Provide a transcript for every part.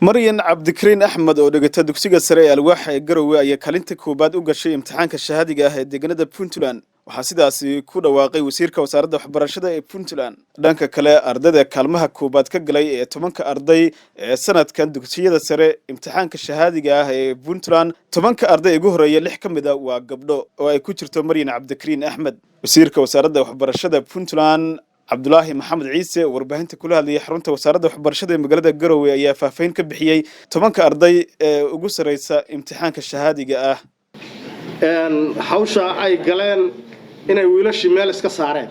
مريان عبد الكريم أحمد oo dhigata dugsiga sare ee alwaaxa ee Garowe ayaa kalinta koobaad u gashay imtixaanka shahaadiga ah ee deegaanada Puntland waxaa sidaasi ku dhawaaqay wasiirka wasaaradda waxbarashada ee Puntland dhanka kale ardayda kaalmaha koobaad ka galay ee 10 arday ee sanadkan dugsiyada sare imtixaanka shahaadiga ah ee Puntland 10 arday ugu horeeyay 6 kamid ah waa gabdho oo ay ku jirto Maryan Cabdi Kariin Axmed wasiirka wasaaradda waxbarashada Puntland Abdullahi Maxamed Ciise warbaahinta kula hadlayay xarunta wasaaradda waxbarashada ee magaalada Garowe ayaa faahfaahin ka bixiyay 10 arday ee ugu sareysa imtixaanka shahaadiga ah hawsha ay galeen inay wiilashii meel iska saareen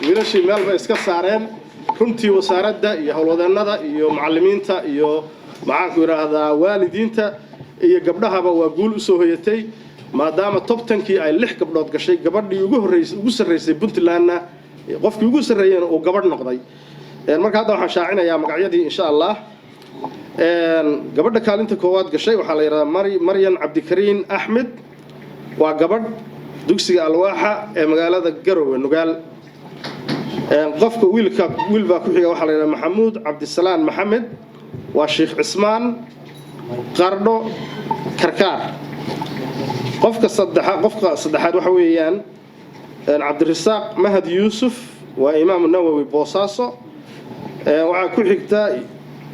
wiilashii meel bay iska saareen runtii wasaaradda iyo howlwadeennada iyo macallimiinta iyo maxaan ku yiraahdaa waalidiinta iyo gabdhahaba waa guul u soo hoyatay maadaama top 10kii ay 6 gabdhood gashay gabadhii ugu sareysay Puntlandna qofkii ugu sareeyeen oo gabadh noqday marka hadda waxaan shaacinayaa magacyadii insha Allah gabadha kaalinta koowaad gashay waxa la yiraahdaa Maryan Cabdi Kariin Axmed waa gabadh dugsiga alwaaxa ee magaalada Garowe Nugaal qofka wiilba ku xiga waxa la yiraahdaa Maxamuud Cabdisalaan Maxamed waa Sheekh Cismaan Qardho Karkaar qofka saddexaad waxa weeyaan Cabdirasaaq Mahad Yuusuf waa Imaam Nawawi Boosaaso waxa ku xigta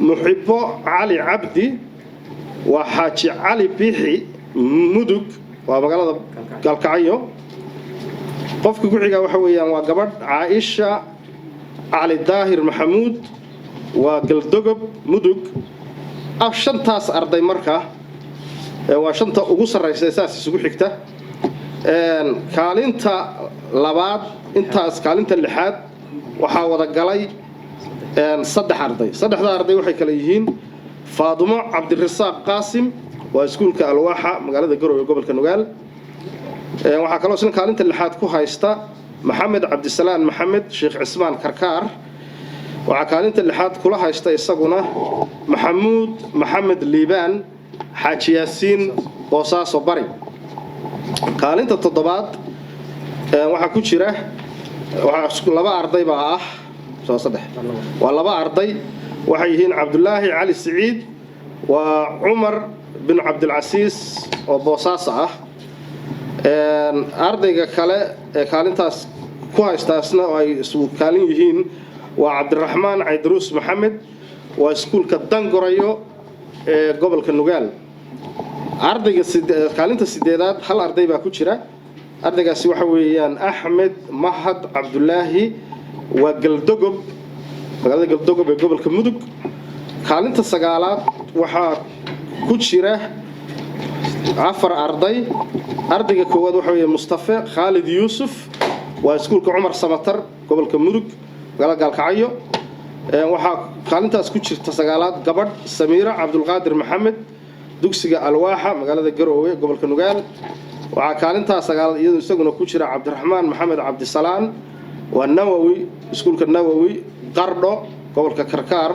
Muhibbo Ali Cabdi waa Xaaji Cali Biixi Mudug waa magaalada Galkacyo qofka ku xiga waxa weeyaan waa gabadh Caaisha Ali Daahir Maxamuud waa Galdogob Mudug shantaas arday marka waa shanta ugu sareysa saas isugu xigta kaalinta labaad intaas kaalinta lixaad waxa wada galay saddex arday waxay kala yihiin Faadumo Cabdirasaaq Qaasim waa iskuulka alwaaxa magaalada Garowe gobolka Nugaal waxa kale oo kaalinta lixaad ku haysta Maxamed Cabdisalaan Maxamed Sheekh Cismaan Karkaar waxa kaalinta lixaad kula haysta isaguna Maxamuud Maxamed Liibaan Xaaji Yaasiin Boosaaso Bari kaalinta toddobaad waxa ku jira waxa laba arday baa ah soo saddex waa laba arday waxay yihiin Cabdullaahi Cali Saciid waa Umar bin Abdul Aziz oo Boosaaso ah ardayga kale ee kaalintaas ku haystaasna ay isku kaalin yihiin waa Cabdiraxmaan Aydruus Maxamed waa iskuulka Dangorayo ee gobolka Nugaal ardayga kaalinta sideedaad hal arday baa ku jira ardaygaasi waxa weeyaan Axmed Mahad Cabdullaahi waa Galdogob magaalada Galdogob ee gobolka Mudug kaalinta sagaalaad waxa ku jira afar arday ardayga koowaad waxa weeyaan Mustafa Khalid Yuusuf waa iskuulka Umar Samatar gobolka Mudug magaalada Galkacyo waxa kaalintaas ku jirta sagaalaad gabadh Samiira Cabdulqaadir Maxamed dugsiga alwaaxa magaalada Garowe gobolka Nugaal waxa kaalintaas sagaal iyadoo isaguna ku jira Cabdiraxmaan Maxamed Cabdisalaan waa Nawawi iskuulka Nawawi Qardho gobolka Karkaar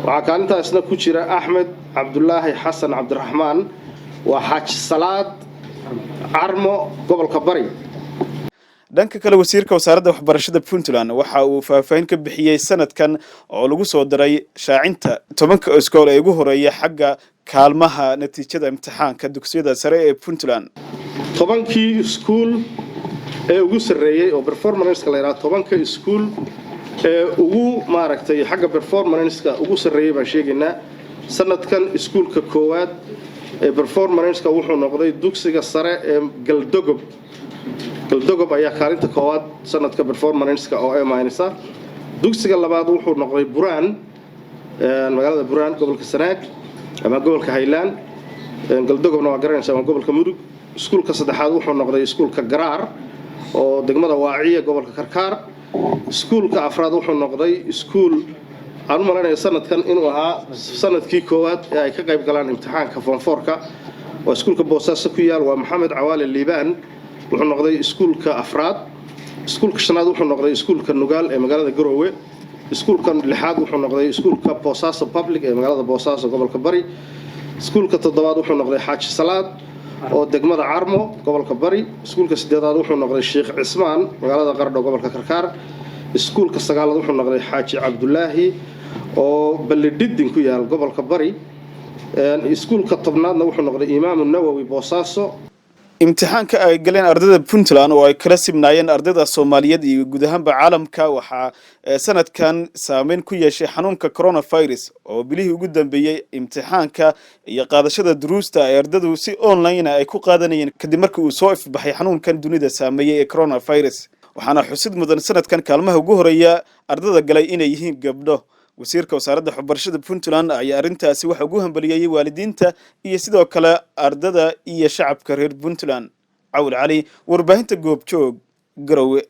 waxa kaalintaasna ku jira Axmed Cabdullaahi Xasan Cabdiraxmaan waa Xaaji Salaad Armo gobolka Bari dhanka kale wasiirka wasaaradda waxbarashada Puntland waxa uu faahfaahin ka bixiyay sanadkan oo lagu soo daray shaacinta 10 iskool ee ugu horeeyay xagga kaalmaha natiijada imtixaanka dugsiyada sare ee Puntland 10kii iskuul ee ugu sareeyay oo performance-ka la yiraahdo 10ka iskuul ee ugu maaragtay xagga performance-ka ugu sareeyay baan sheegaynaa sanadkan iskuulka koowaad ee performance-ka wuxuu noqday dugsiga sare ee Galdogob ayaa kaalinta koowaad sanadka performance-ka oo ay maaynaysa dugsiga labaad wuxuu noqday Buraan magaalada Buraan gobolka Sanaag ama gobolka Highland Galdogobna waa garanaysaa waa gobolka Mudug iskuulka saddexaad wuxuu noqday iskuulka Garaar oo degmada Waaciye gobolka Karkaar iskuulka afraad wuxuu noqday iskuul aan u maleynayo sanadkan inuu ahaa sanadkii koowaad ee ay ka qayb galaan imtixaanka form 4ka waa iskuulka Boosaaso ku yaal waa Maxamed Cawaale Liibaan wuxuu noqday iskuulka afraad iskuulka shanaad wuxuu noqday iskuulka Nugaal ee magaalada Garowe iskuulka lixaad wuxuu noqday iskuulka Boosaaso Public ee magaalada Boosaaso gobolka Bari iskuulka toddobaad wuxuu noqday Xaaji Salaad oo degmada Armo gobolka Bari iskuulka sideedaad wuxuu noqday Sheekh Cismaan magaalada Qardho gobolka Karkaar iskuulka sagaalaad wuxuu noqday xaaji cabdulaahi oo balididin ku yaal gobolka bari iskuulka tobnaadna wuxuu noqday imaamu nawawi boosaaso imtixaanka ay galeen ardayda Puntland oo ay kala simnaayeen ardayda Soomaaliyeed iyo guud ahaanba caalamka waxa sanadkan saameyn ku yeeshay xanuunka coronavirus oo bilihii ugu dambeeyay imtixaanka iyo qaadashada duruusta ay ardaydu si online ay ku qaadanayeen kadib markii uu soo ifbaxay xanuunkan dunida saameeyay ee coronavirus waxaana xusid mudan sanadkan kaalmaha ugu horeeya ardayda galay inay yihiin gabdho wasiirka wasaaradda waxbarashada Puntland ayaa arintaasi waxa ugu hambaliyay waalidiinta iyo sidoo kale ardayda iyo shacabka reer Puntland Cawl Cali warbaahinta Goobjoog Garowe